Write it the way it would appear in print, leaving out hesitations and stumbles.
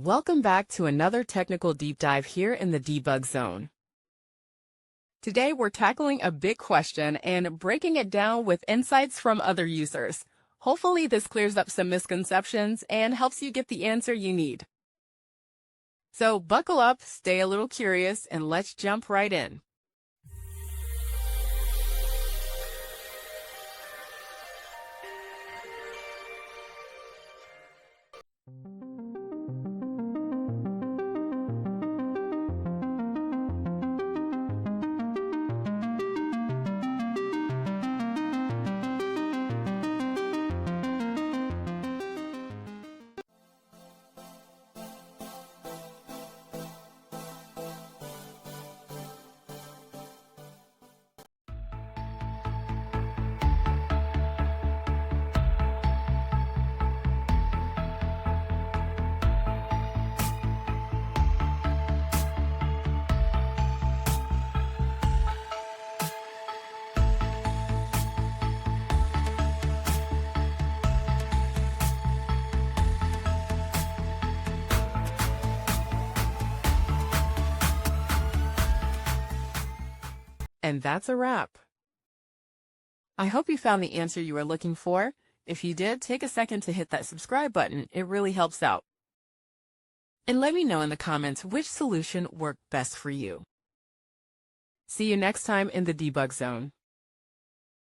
Welcome back to another technical deep dive here in the debug zone. Today we're tackling a big question and breaking it down with insights from other users. Hopefully this clears up some misconceptions and helps you get the answer you need. So buckle up, stay a little curious, and let's jump right in. And that's a wrap. I hope you found the answer you were looking for. If you did, take a second to hit that subscribe button. It really helps out. And let me know in the comments which solution worked best for you. See you next time in the debug zone.